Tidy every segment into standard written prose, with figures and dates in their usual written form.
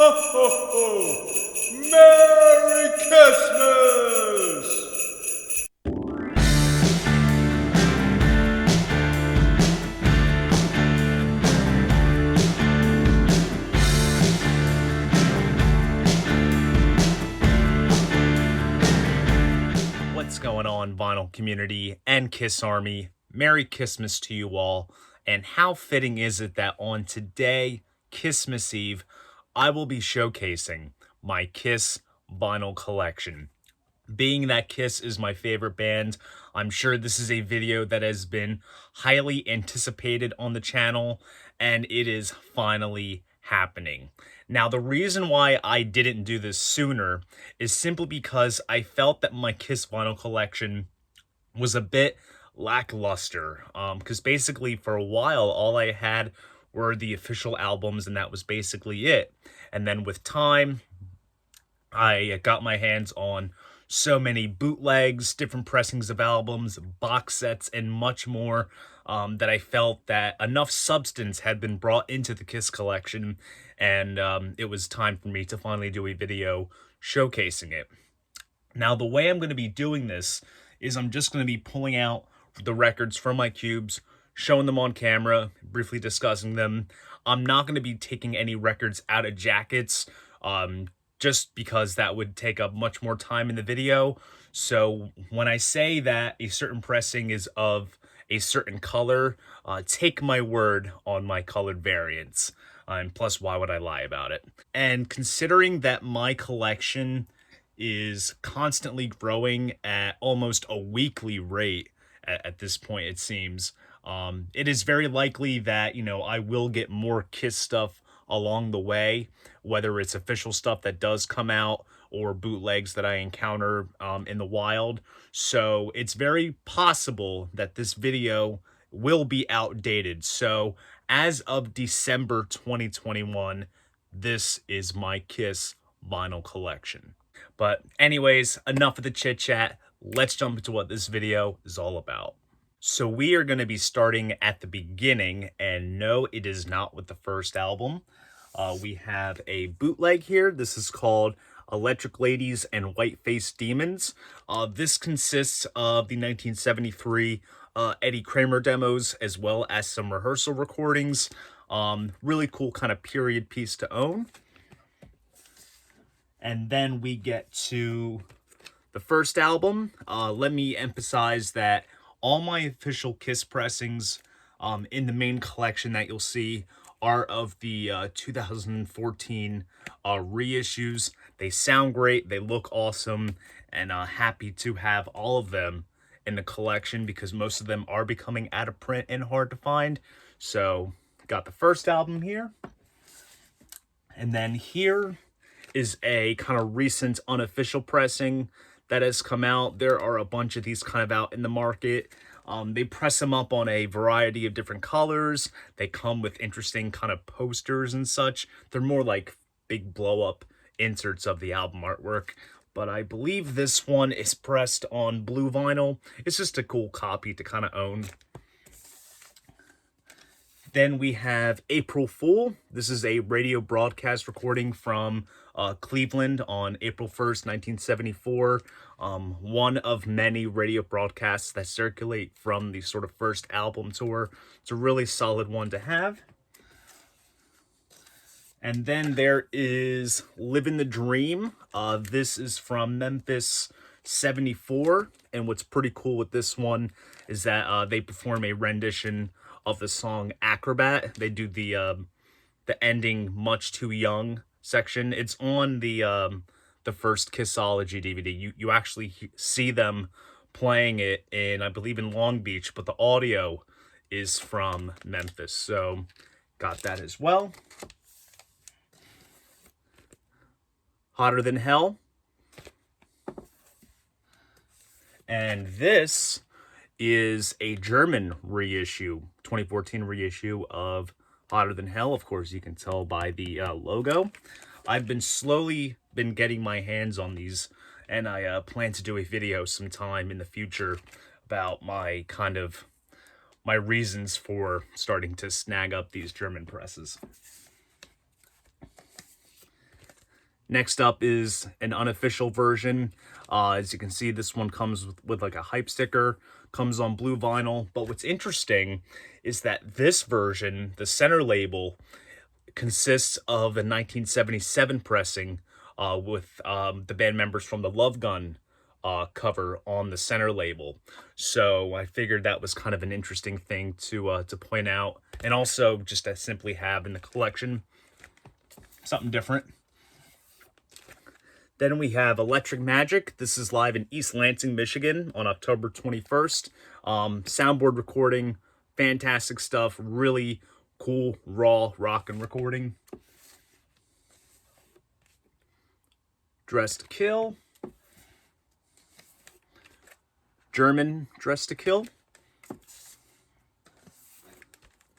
Ho ho ho! Merry Christmas! What's going on, vinyl community and Kiss Army? Merry Christmas to you all. And how fitting is it that on today, Christmas Eve, I will be showcasing my Kiss vinyl collection. Being that Kiss is my favorite band, I'm sure this is a video that has been highly anticipated on the channel, and it is finally happening. Now, the reason why I didn't do this sooner is simply because I felt that my Kiss vinyl collection was a bit lackluster. Because basically, for a while, all I had were the official albums, and that was basically it. And then with time, I got my hands on so many bootlegs, different pressings of albums, box sets, and much more, that I felt that enough substance had been brought into the Kiss collection, and it was time for me to finally do a video showcasing it. Now, the way I'm going to be doing this is I'm just going to be pulling out the records from my cubes, showing them on camera, briefly discussing them. I'm not going to be taking any records out of jackets, just because that would take up much more time in the video. So when I say that a certain pressing is of a certain color, take my word on my colored variants. And plus, why would I lie about it? And considering that my collection is constantly growing at almost a weekly rate at this point, it seems, it is very likely that, I will get more Kiss stuff along the way, whether it's official stuff that does come out or bootlegs that I encounter in the wild. So it's very possible that this video will be outdated. So as of December 2021, this is my Kiss vinyl collection. But anyways, enough of the chit chat. Let's jump into what this video is all about. So we are going to be starting at the beginning, and no, it is not with the first album. We have a bootleg here. This is called Electric Ladies and White-Faced Demons. This consists of the 1973 Eddie Kramer demos, as well as some rehearsal recordings. Really cool kind of period piece to own. And then we get to the first album. Let me emphasize that all my official Kiss pressings in the main collection that you'll see are of the 2014 reissues. They sound great, they look awesome, and happy to have all of them in the collection because most of them are becoming out of print and hard to find. So, got the first album here. And then here is a kind of recent unofficial pressing that has come out. There are a bunch of these kind of out in the market. They press them up on a variety of different colors. They come with interesting kind of posters and such. They're more like big blow-up inserts of the album artwork. But I believe this one is pressed on blue vinyl. It's just a cool copy to kind of own. Then we have April Fool. This is a radio broadcast recording from Cleveland on April 1st, 1974. One of many radio broadcasts that circulate from the sort of first album tour. It's a really solid one to have. And then there is Livin' the Dream. This is from Memphis 74. And what's pretty cool with this one is that they perform a rendition of the song Acrobat. They do the ending Much Too Young section. It's on the first Kissology DVD. You actually see them playing it in, I believe, in Long Beach, but the audio is from Memphis. So got that as well. Hotter Than Hell. And this is a German reissue, 2014 reissue of Hotter Than Hell. Of course, you can tell by the logo. I've been slowly getting my hands on these, and I plan to do a video sometime in the future about my reasons for starting to snag up these German presses. Next up is an unofficial version. As you can see, this one comes with like a hype sticker, comes on blue vinyl. But what's interesting is that this version, the center label, consists of a 1977 pressing with the band members from the Love Gun cover on the center label. So I figured that was kind of an interesting thing to point out, and also just to simply have in the collection something different. Then we have Electric Magic. This is live in East Lansing, Michigan on October 21st. Soundboard recording, fantastic stuff, really cool, raw, rockin' recording. Dress to Kill. German Dress to Kill.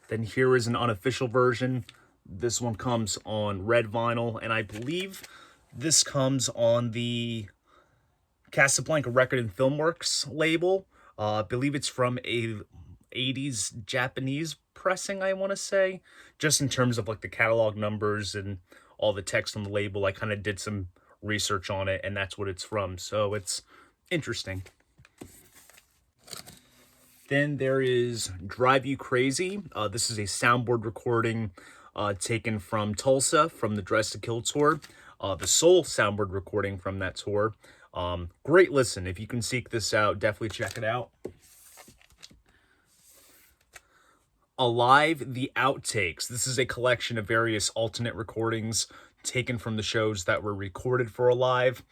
Then here is an unofficial version. This one comes on red vinyl, and I believe this comes on the Casablanca Record and Filmworks label. I believe it's from a 80s Japanese pressing, I want to say. Just in terms of like the catalog numbers and all the text on the label, I kind of did some research on it, and that's what it's from. So it's interesting. Then there is Drive You Crazy. This is a soundboard recording taken from Tulsa from the Dress to Kill tour. The sole soundboard recording from that tour. Great listen. If you can seek this out, definitely check it out. Alive, the Outtakes. This is a collection of various alternate recordings taken from the shows that were recorded for Alive.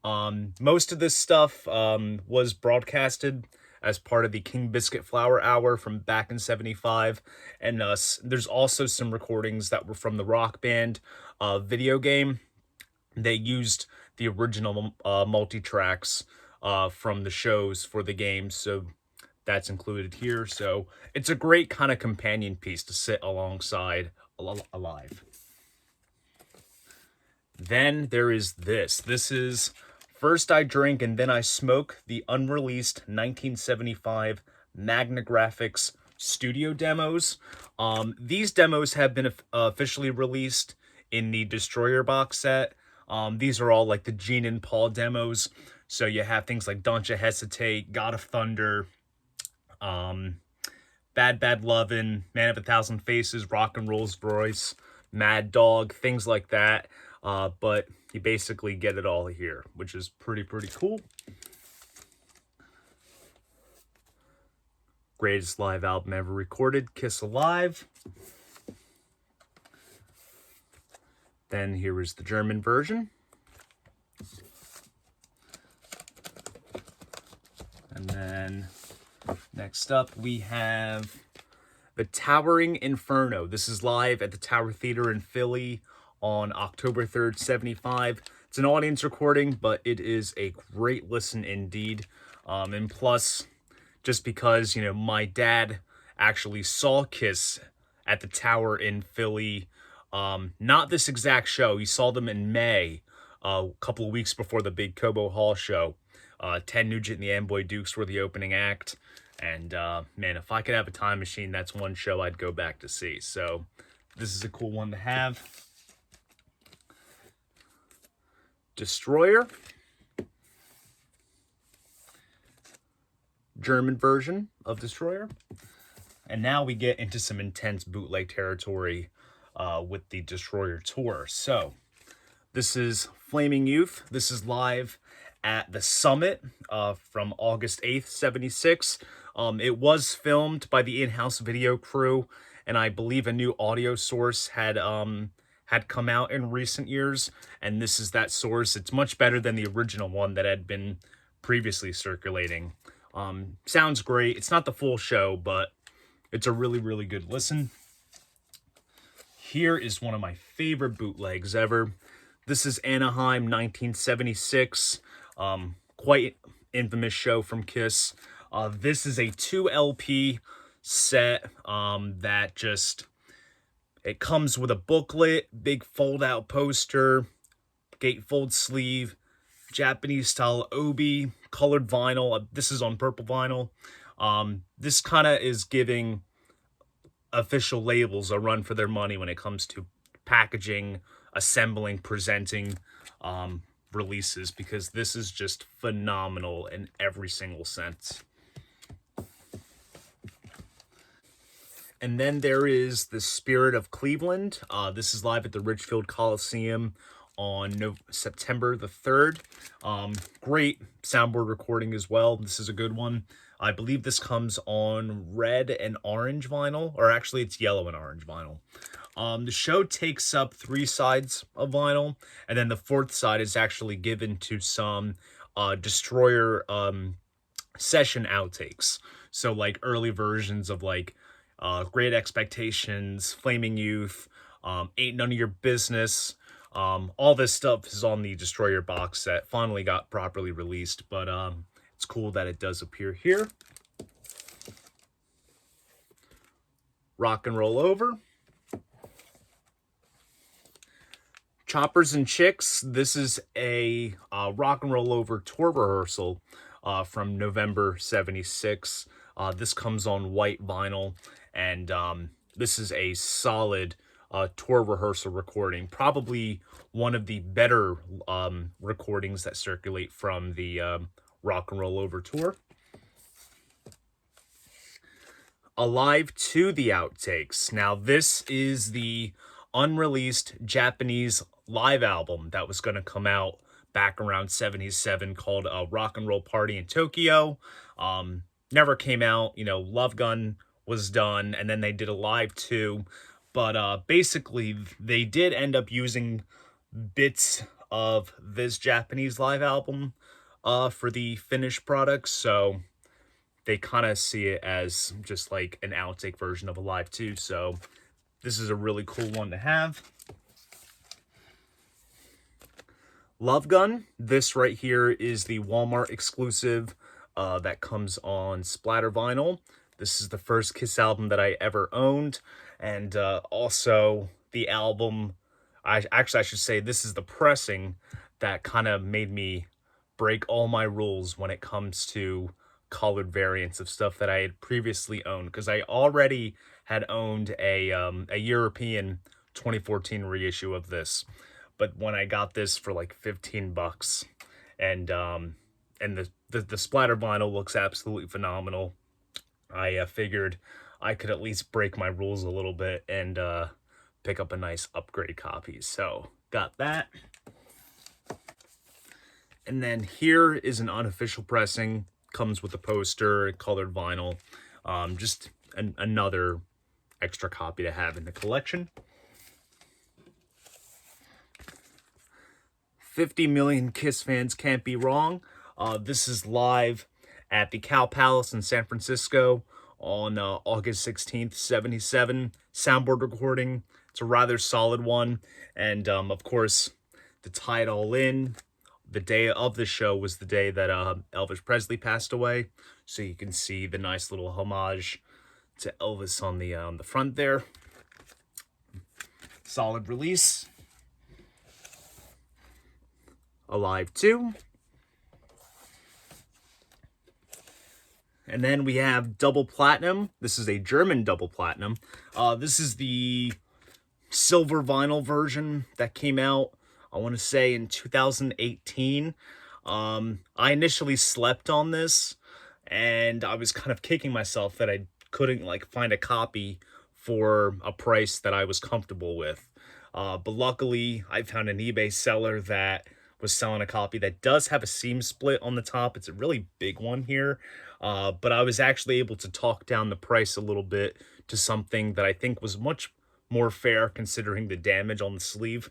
Most of this stuff was broadcasted as part of the King Biscuit Flower Hour from back in '75. And there's also some recordings that were from the Rock Band video game. They used the original multi-tracks from the shows for the game, so that's included here. So it's a great kind of companion piece to sit alongside Alive. Then there is this. This is First I Drink and Then I Smoke, the unreleased 1975 Magna Graphics studio demos. These demos have been officially released in the Destroyer box set. These are all like the Gene and Paul demos. So you have things like Don't Ya Hesitate, God of Thunder, Bad Bad Lovin', Man of a Thousand Faces, Rock and Rolls Royce, Mad Dog, things like that. But you basically get it all here, which is pretty cool. Greatest live album ever recorded, Kiss Alive. Then here is the German version. And then next up we have The Towering Inferno. This is live at the Tower Theater in Philly on October 3rd, '75. It's an audience recording, but it is a great listen indeed. And plus, just because, you know, my dad actually saw Kiss at the Tower in Philly, not this exact show. He saw them in May, a couple of weeks before the big Cobo Hall show. Ted Nugent and the Amboy Dukes were the opening act. And, man, if I could have a time machine, that's one show I'd go back to see. So this is a cool one to have. Destroyer. German version of Destroyer. And now we get into some intense bootleg territory with the Destroyer tour. So this is Flaming Youth. This is live at the Summit from August 8th, '76. It was filmed by the in-house video crew, and I believe a new audio source had come out in recent years, and this is that source. It's much better than the original one that had been previously circulating. Sounds great. It's not the full show, but it's a really good listen. Here is one of my favorite bootlegs ever. This is Anaheim 1976. Quite infamous show from Kiss. This is a 2 LP set that just... It comes with a booklet, big fold-out poster, gatefold sleeve, Japanese-style obi, colored vinyl. This is on purple vinyl. This kind of is giving official labels a run for their money when it comes to packaging, assembling, presenting releases, because this is just phenomenal in every single sense. And then there is The Spirit of Cleveland. This is live at the Ridgefield Coliseum on September the 3rd. Great soundboard recording as well. This is a good one. I believe this comes on red and orange vinyl, or actually it's yellow and orange vinyl. The show takes up 3 sides of vinyl, and then the 4th side is actually given to some Destroyer session outtakes. So like early versions of like Great Expectations, Flaming Youth, Ain't None of Your Business. All this stuff is on the Destroyer box set. Finally got properly released, but it's cool that it does appear here. Rock and Roll Over. Choppers and Chicks. This is a Rock and Roll Over tour rehearsal from November 76. This comes on white vinyl, and this is a solid tour rehearsal recording. Probably one of the better recordings that circulate from the Rock and Roll Over tour. Alive to the Outtakes. Now, this is the unreleased Japanese live album that was going to come out back around 77 called Rock and Roll Party in Tokyo. Never came out. You know, Love Gun was done, and then they did a live too. But basically, they did end up using bits of this Japanese live album for the finished product, so they kind of see it as just like an outtake version of a live too. So this is a really cool one to have. Love Gun. This right here is the Walmart exclusive that comes on splatter vinyl. This is the first Kiss album that I ever owned, and also the album. I should say this is the pressing that kind of made me break all my rules when it comes to colored variants of stuff that I had previously owned, because I already had owned a European 2014 reissue of this. But when I got this for like $15, and the splatter vinyl looks absolutely phenomenal, I figured I could at least break my rules a little bit and pick up a nice upgrade copy. So got that. And then here is an unofficial pressing. Comes with a poster, colored vinyl. Just another extra copy to have in the collection. 50 million Kiss fans can't be wrong. This is live at the Cow Palace in San Francisco on August 16th, 77. Soundboard recording. It's a rather solid one. And of course, to tie it all in, the day of the show was the day that Elvis Presley passed away. So you can see the nice little homage to Elvis on the front there. Solid release. Alive 2. And then we have Double Platinum. This is a German Double Platinum. This is the silver vinyl version that came out, I want to say, in 2018. I initially slept on this, and I was kind of kicking myself that I couldn't like find a copy for a price that I was comfortable with. But luckily, I found an eBay seller that was selling a copy that does have a seam split on the top. It's a really big one here. But I was actually able to talk down the price a little bit to something that I think was much more fair considering the damage on the sleeve.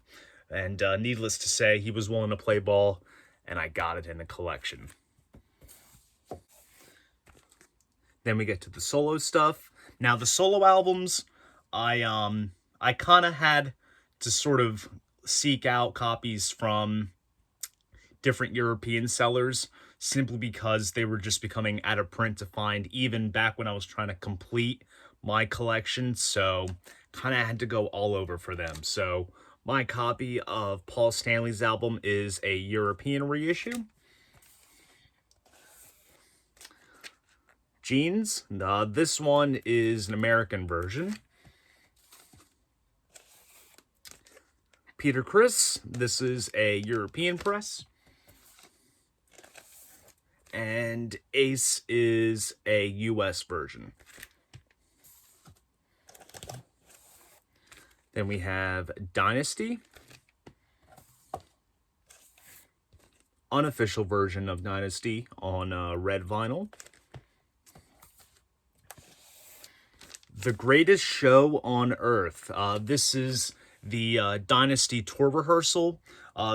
And needless to say, he was willing to play ball, and I got it in the collection. Then we get to the solo stuff. Now, the solo albums, I kind of had to sort of seek out copies from different European sellers simply because they were just becoming out of print to find, even back when I was trying to complete my collection. So kind of had to go all over for them. So my copy of Paul Stanley's album is a European reissue. Jeans. This one is an American version. Peter Criss. This is a European press. And Ace is a US version. Then we have Dynasty. Unofficial version of Dynasty on red vinyl. The Greatest Show on Earth. This is the Dynasty tour rehearsal.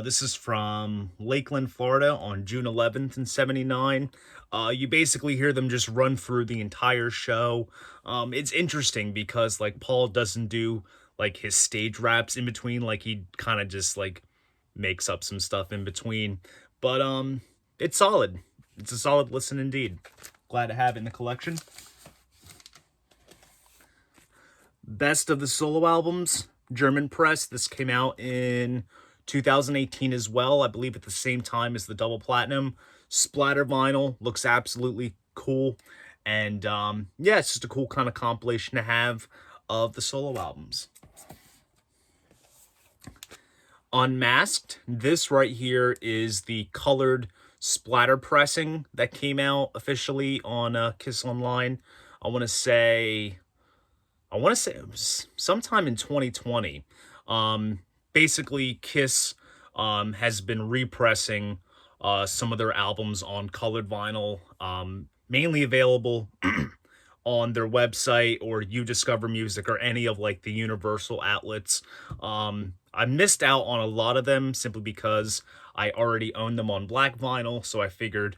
This is from Lakeland, Florida on June 11th in 79. You basically hear them just run through the entire show. It's interesting because like Paul doesn't do like his stage raps in between. Like he kind of just like makes up some stuff in between. But it's solid. It's a solid listen indeed. Glad to have it in the collection. Best of the solo albums, German press. This came out in 2018 as well. I believe at the same time as the double platinum. Splatter vinyl, looks absolutely cool. And yeah, it's just a cool kind of compilation to have of the solo albums. Unmasked, this right here is the colored splatter pressing that came out officially on Kiss Online. I want to say it was sometime in 2020. Basically, Kiss has been repressing some of their albums on colored vinyl, mainly available on their website or You Discover Music or any of like the Universal outlets. I missed out on a lot of them simply because I already owned them on black vinyl, so I figured,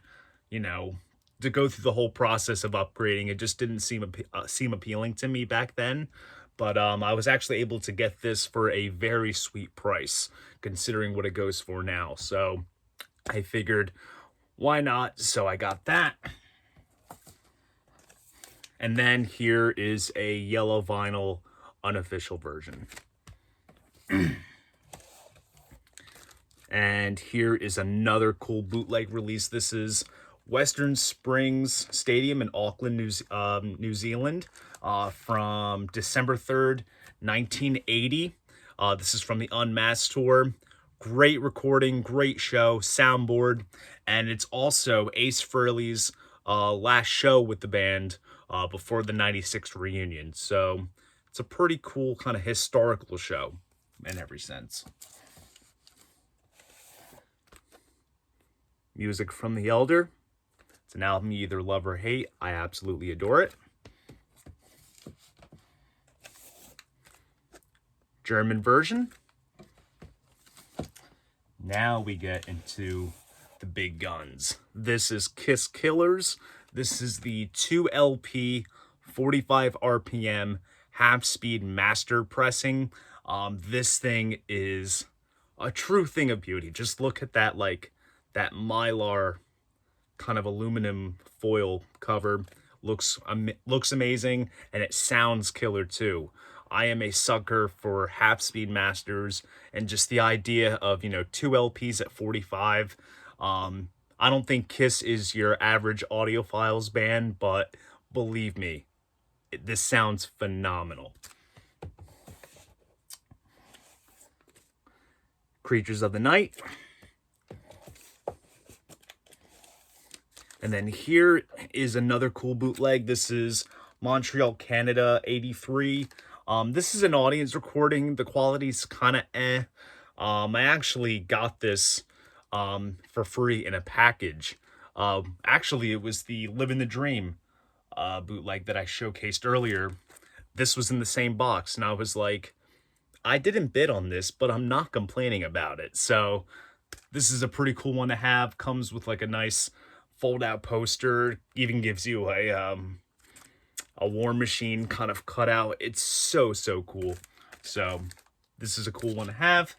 you know, to go through the whole process of upgrading, it just didn't seem appealing to me back then. But I was actually able to get this for a very sweet price, considering what it goes for now. So I figured, why not? So I got that. And then here is a yellow vinyl unofficial version. And here is another cool bootleg release. This is Western Springs Stadium in Auckland, New Zealand, from December 3rd, 1980. This is from the Unmasked tour. Great recording, great show, soundboard, and it's also Ace Frehley's last show with the band before the 96 reunion. So it's a pretty cool kind of historical show in every sense. Music from the Elder. It's an album you either love or hate. I absolutely adore it. German version. Now we get into the big guns. This is Kiss Killers. This is the 2 LP, 45 RPM, half-speed master pressing. This thing is a true thing of beauty. Just look at that, like, that Mylar kind of aluminum foil cover. Looks amazing, and it sounds killer too. I am a sucker for half-speed masters, and just the idea of, you know, 2 LPs at 45. I don't think Kiss is your average audiophiles band, but believe me, this sounds phenomenal. Creatures of the Night. And then here is another cool bootleg. This is Montreal, Canada, 83. This is an audience recording. The quality's kind of eh. I actually got this for free in a package. Actually, it was the Living the Dream bootleg that I showcased earlier. This was in the same box, and I was like, I didn't bid on this, but I'm not complaining about it. So this is a pretty cool one to have. Comes with like a nice fold-out poster. Even gives you a War Machine kind of cutout. It's so cool. So this is a cool one to have.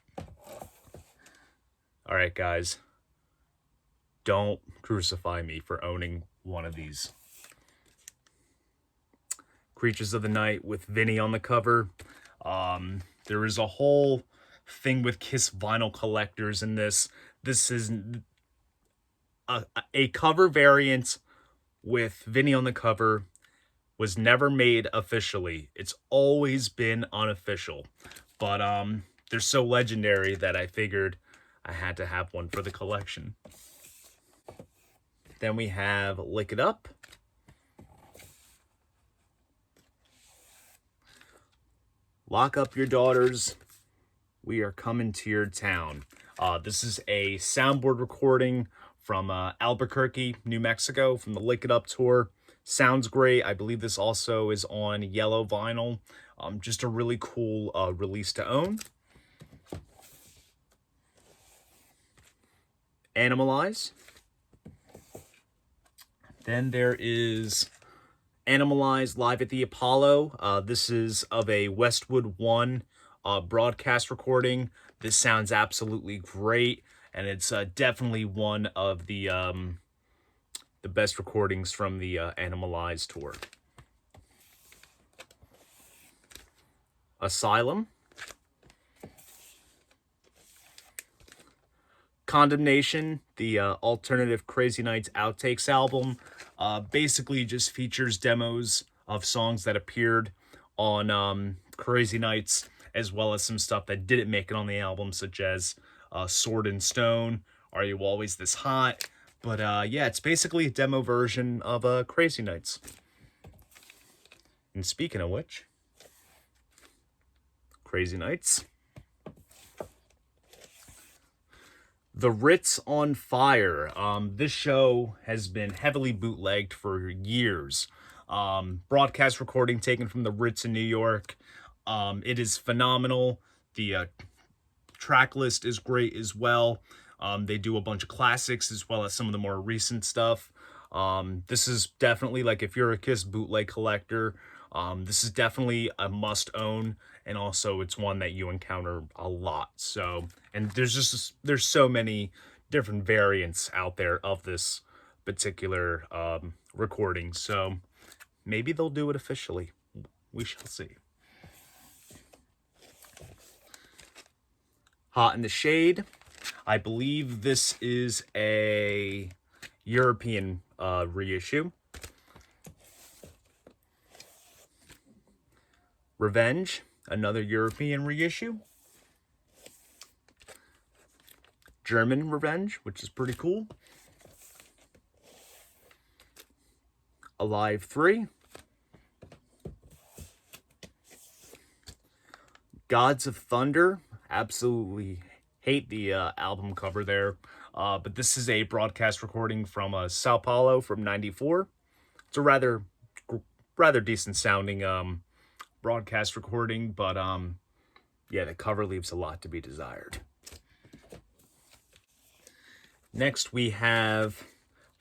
All right, guys, don't crucify me for owning one of these. Creatures of the Night with Vinny on the cover. There is a whole thing with Kiss vinyl collectors in this. This is a cover variant with Vinny on the cover. Was never made officially. It's always been unofficial. But they're so legendary that I figured I had to have one for the collection. Then we have Lick It Up. Lock Up Your Daughters. We Are Coming to Your Town. This is a soundboard recording from Albuquerque, New Mexico, from the Lick It Up tour. Sounds great. I believe this also is on yellow vinyl. Just a really cool release to own. Animalize. Then there is Animalize Live at the Apollo. This is of a Westwood One broadcast recording. This sounds absolutely great, and it's definitely one of the best recordings from the Animalize tour. Asylum. Condemnation, the alternative Crazy Nights Outtakes album, basically just features demos of songs that appeared on Crazy Nights, as well as some stuff that didn't make it on the album, such as Sword and Stone, Are You Always This Hot? But yeah, it's basically a demo version of Crazy Nights. And speaking of which, Crazy Nights. The Ritz on Fire. This show has been heavily bootlegged for years. Broadcast recording taken from the Ritz in New York. It is phenomenal. The track list is great as well. They do a bunch of classics as well as some of the more recent stuff. This is definitely, like, if you're a Kiss bootleg collector, this is definitely a must own, and also it's one that you encounter a lot. So, and there's so many different variants out there of this particular recording. So maybe they'll do it officially. We shall see. Hot in the Shade. I believe this is a European reissue. Revenge, another European reissue. German Revenge, which is pretty cool. Alive 3. Gods of Thunder. Absolutely hate the album cover there. But this is a broadcast recording from Sao Paulo from '94. It's a rather decent sounding broadcast recording, but yeah, the cover leaves a lot to be desired. Next we have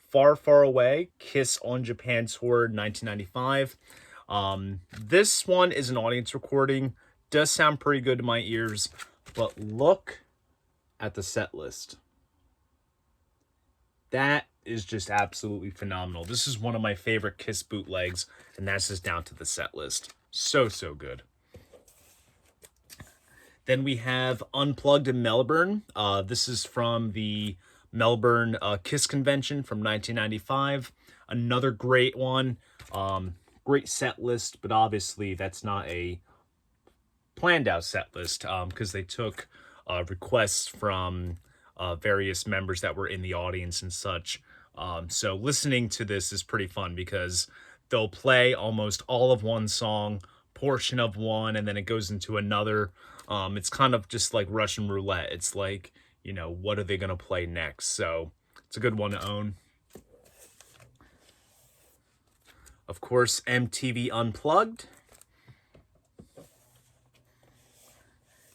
Far Far Away, Kiss on Japan Tour 1995. This one is an audience recording. Does sound pretty good to my ears, but look at the set list. That is just absolutely phenomenal. This is one of my favorite Kiss bootlegs, and that's just down to the set list. So good. Then we have Unplugged in Melbourne. This is from the Melbourne Kiss Convention from 1995. Another great one. Great set list, but obviously that's not a planned out set list because they took requests from various members that were in the audience and such. So listening to this is pretty fun because they'll play almost all of one song, portion of one, and then it goes into another. It's kind of just like Russian roulette. It's like, you know, what are they going to play next? So it's a good one to own. Of course, MTV Unplugged.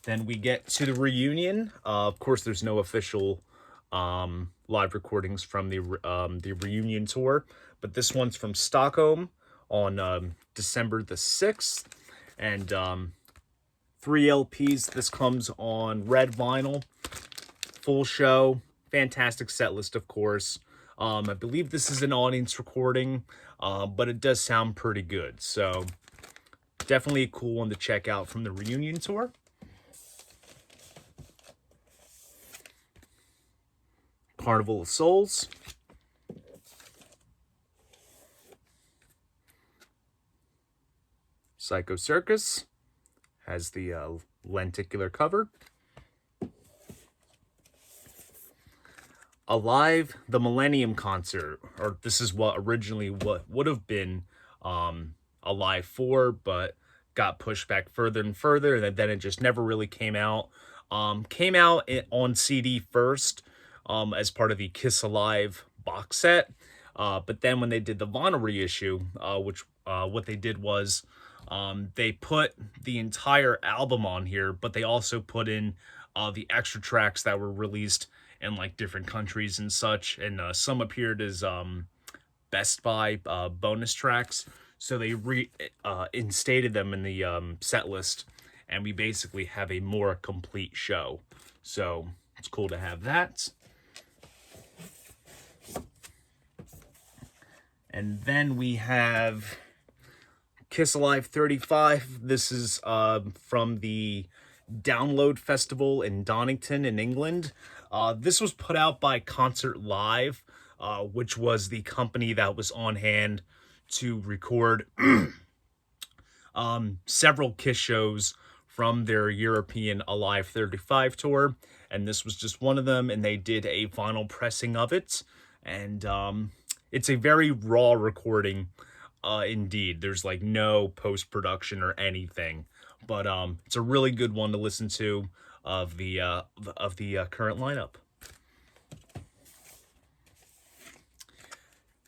Then we get to the reunion. Of course, there's no official live recordings from the reunion tour, but this one's from Stockholm on December the 6th, and 3 LPs. This comes on red vinyl, full show, fantastic set list, of course. I believe this is an audience recording, but it does sound pretty good, so definitely a cool one to check out from the reunion tour. Carnival of Souls. Psycho Circus has the lenticular cover. Alive, the Millennium Concert, or this is what originally what would have been Alive 4, but got pushed back further and further, and then it just never really came out. Came out on CD first, as part of the Kiss Alive box set, but then when they did the vinyl reissue, which what they did was they put the entire album on here, but they also put in the extra tracks that were released in like different countries and such, and some appeared as Best Buy bonus tracks. So they instated them in the set list, and we basically have a more complete show. So it's cool to have that. And then we have Kiss Alive 35. This is from the Download Festival in Donington in England. This was put out by Concert Live, which was the company that was on hand to record several Kiss shows from their European Alive 35 tour, and this was just one of them, and they did a vinyl pressing of it, and it's a very raw recording, indeed. There's like no post-production or anything, but it's a really good one to listen to of the current lineup.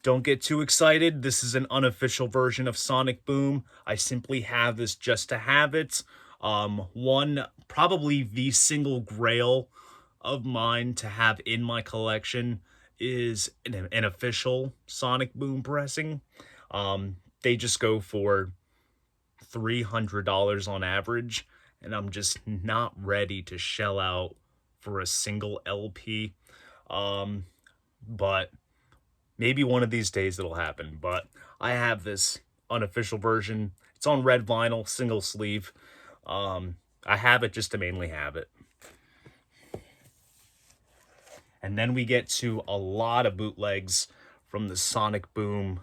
Don't get too excited. This is an unofficial version of Sonic Boom. I simply have this just to have it. One, probably the single grail of mine to have in my collection is an official Sonic Boom pressing. They just go for $300 on average, and I'm just not ready to shell out for a single LP. But maybe one of these days it'll happen. But I have this unofficial version. It's on red vinyl, single sleeve. I have it just to mainly have it. And then we get to a lot of bootlegs from the Sonic Boom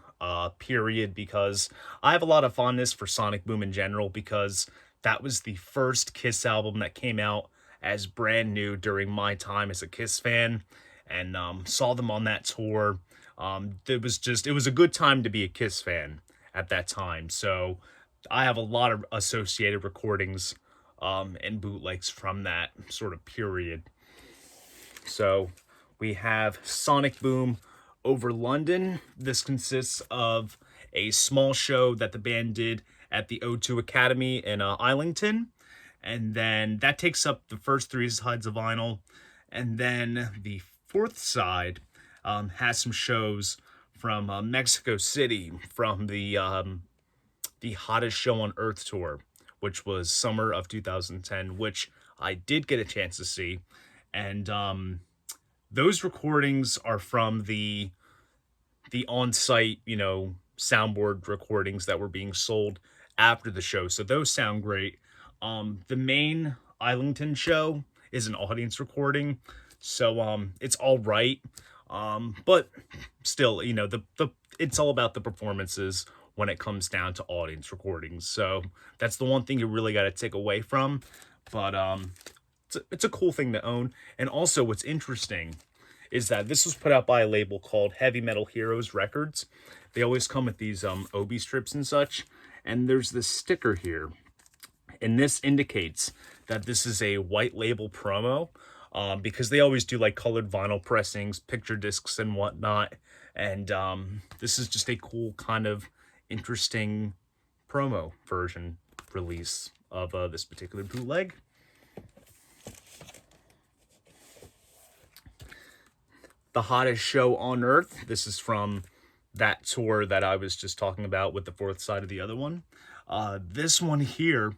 period, because I have a lot of fondness for Sonic Boom in general, because that was the first Kiss album that came out as brand new during my time as a Kiss fan, and saw them on that tour. It was a good time to be a Kiss fan at that time. So I have a lot of associated recordings and bootlegs from that sort of period. So we have Sonic Boom over London. This consists of a small show that the band did at the O2 Academy in Islington. And then that takes up the first three sides of vinyl. And then the fourth side has some shows from Mexico City, from the Hottest Show on Earth tour, which was summer of 2010, which I did get a chance to see. And those recordings are from the on-site, soundboard recordings that were being sold after the show. So those sound great. The main Islington show is an audience recording, so it's all right. But still, it's all about the performances when it comes down to audience recordings. So that's the one thing you really got to take away from. But it's a cool thing to own. And also what's interesting is that this was put out by a label called Heavy Metal Heroes Records. They always come with these Obi strips and such. And there's this sticker here. And this indicates that this is a white label promo, because they always do like colored vinyl pressings, picture discs and whatnot. And this is just a cool kind of interesting promo version release of this particular bootleg. The Hottest Show on Earth. This is from that tour that I was just talking about with the fourth side of the other one. This one here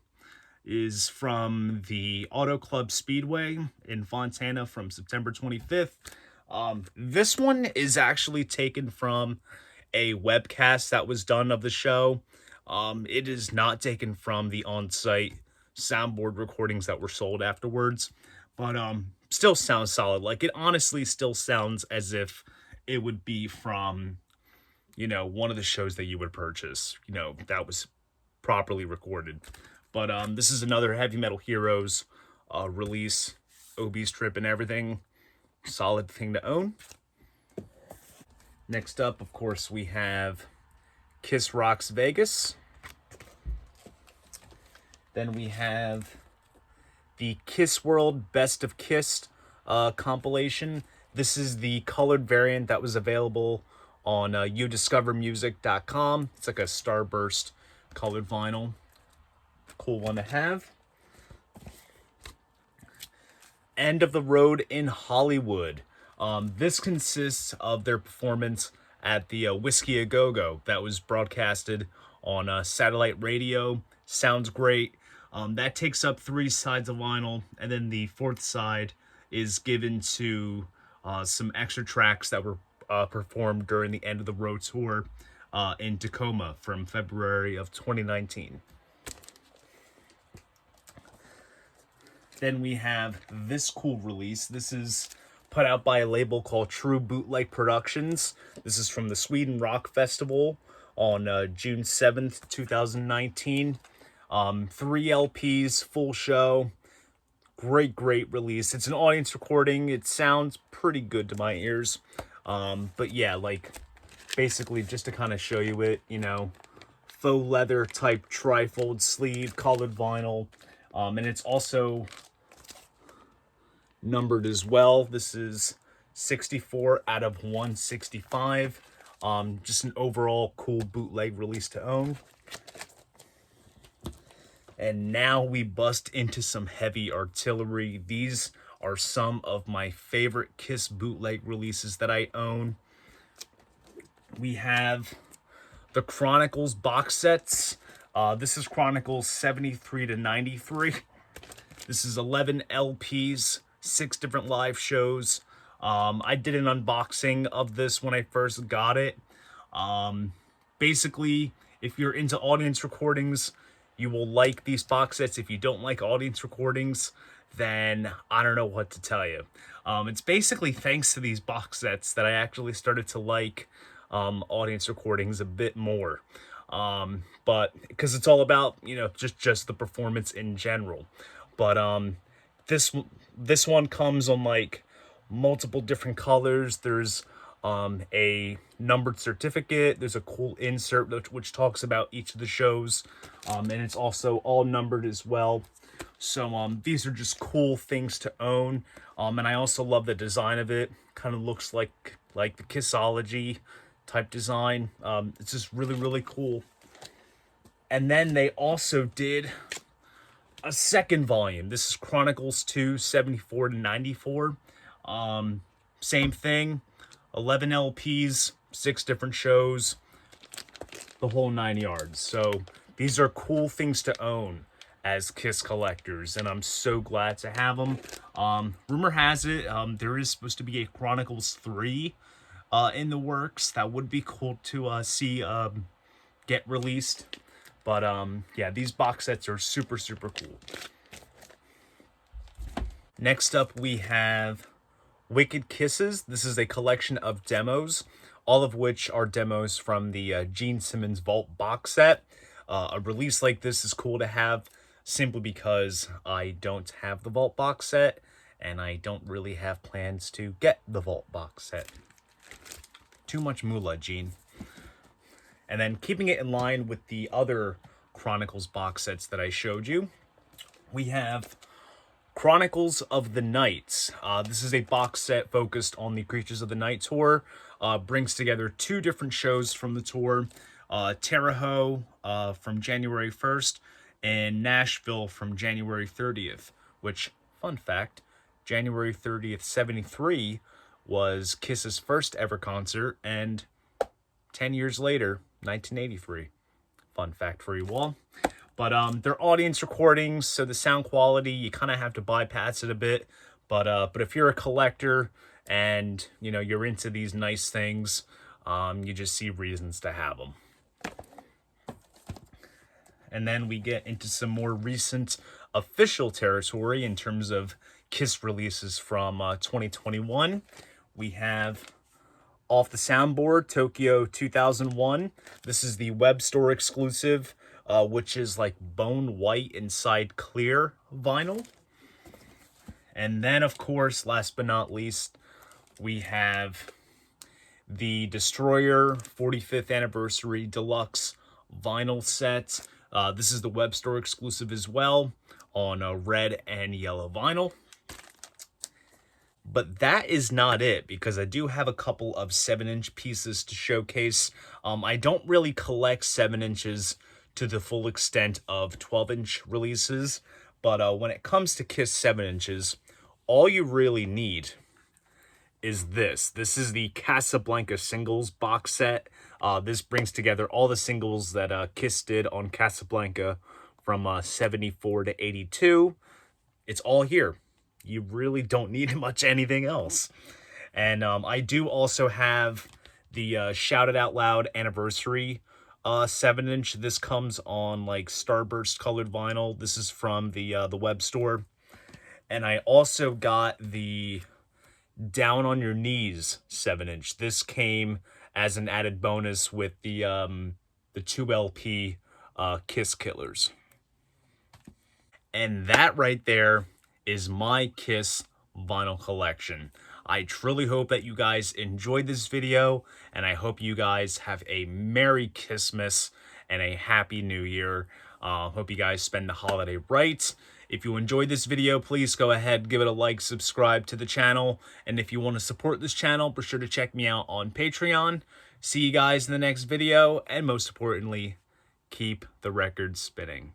is from the Auto Club Speedway in Fontana from September 25th. This one is actually taken from a webcast that was done of the show. It is not taken from the on-site soundboard recordings that were sold afterwards, but still sounds solid. Like, it honestly still sounds as if it would be from, one of the shows that you would purchase, that was properly recorded. But this is another Heavy Metal Heroes release, OB strip and everything. Solid thing to own. Next up, of course, we have Kiss Rocks Vegas. Then we have the Kiss World Best of Kiss compilation. This is the colored variant that was available on youdiscovermusic.com. It's like a starburst colored vinyl. Cool one to have. End of the Road in Hollywood. This consists of their performance at the Whiskey A Go Go that was broadcasted on satellite radio. Sounds great. That takes up 3 sides of vinyl, and then the 4th side is given to some extra tracks that were performed during the End of the Road tour in Tacoma from February of 2019. Then we have this cool release. This is put out by a label called True Bootleg Productions. This is from the Sweden Rock Festival on June 7th, 2019. 3 LPs, full show. Great release. It's an audience recording. It sounds pretty good to my ears. But yeah, like, basically just to kind of show you it, you know, faux leather type trifold sleeve, colored vinyl. And it's also numbered as well. This is 64 out of 165. Just an overall cool bootleg release to own. And now we bust into some heavy artillery. These are some of my favorite Kiss bootleg releases that I own. We have the Chronicles box sets. This is Chronicles 73 to 93. This is 11 LPs, 6 different live shows. I did an unboxing of this when I first got it. Basically, if you're into audience recordings, you will like these box sets. If you don't like audience recordings, then I don't know what to tell you. It's basically thanks to these box sets that I actually started to like audience recordings a bit more. But because it's all about, you know, just the performance in general. But this one comes on like multiple different colors. There's a numbered certificate. There's a cool insert which talks about each of the shows, and it's also all numbered as well. So these are just cool things to own, and I also love the design of it. Kind of looks like the Kissology type design. It's just really cool. And then they also did a second volume. This is Chronicles 2, 74 to 94. Same thing. 11 LPs, 6 different shows, the whole 9 yards. So these are cool things to own as Kiss collectors, and I'm so glad to have them. Rumor has it there is supposed to be a Chronicles 3 in the works. That would be cool to see get released. But yeah, these box sets are super cool. Next up, we have Wicked Kisses. This is a collection of demos, all of which are demos from the Gene Simmons Vault box set. A release like this is cool to have simply because I don't have the Vault box set, and I don't really have plans to get the Vault box set. Too much moolah, Gene. And then keeping it in line with the other Chronicles box sets that I showed you, we have Chronicles of the Nights. This is a box set focused on the Creatures of the Night tour. Brings together 2 different shows from the tour. Terre Haute from January 1st and Nashville from January 30th. Which, fun fact, January 30th, 73 was Kiss's first ever concert, and 10 years later, 1983. Fun fact for you all. But they're audience recordings, so the sound quality, you kind of have to bypass it a bit. But if you're a collector and, you know, you're into these nice things, you just see reasons to have them. And then we get into some more recent official territory in terms of Kiss releases from 2021. We have Off the Soundboard, Tokyo 2001. This is the web store exclusive which is like bone white inside clear vinyl. And then, of course, last but not least, we have the Destroyer 45th Anniversary Deluxe vinyl set. This is the web store exclusive as well on red and yellow vinyl. But that is not it, because I do have a couple of 7-inch pieces to showcase. I don't really collect 7 inches to the full extent of 12-inch releases, but when it comes to Kiss 7 inches, all you really need is this. This is the Casablanca singles box set. This brings together all the singles that Kiss did on Casablanca from 74 to 82. It's all here. You really don't need much anything else. And I do also have the Shout It Out Loud Anniversary 7-inch. This comes on like Starburst colored vinyl. This is from the web store. And I also got the Down on Your Knees 7-inch. This came as an added bonus with the 2 LP Kiss Killers. And that right there is my Kiss vinyl collection. I truly hope that you guys enjoyed this video, and I hope you guys have a Merry Kissmas and a Happy New Year. Hope you guys spend the holiday right. If you enjoyed this video, please go ahead, give it a like, subscribe to the channel, and if you want to support this channel, be sure to check me out on Patreon. See you guys in the next video, and most importantly, keep the record spinning.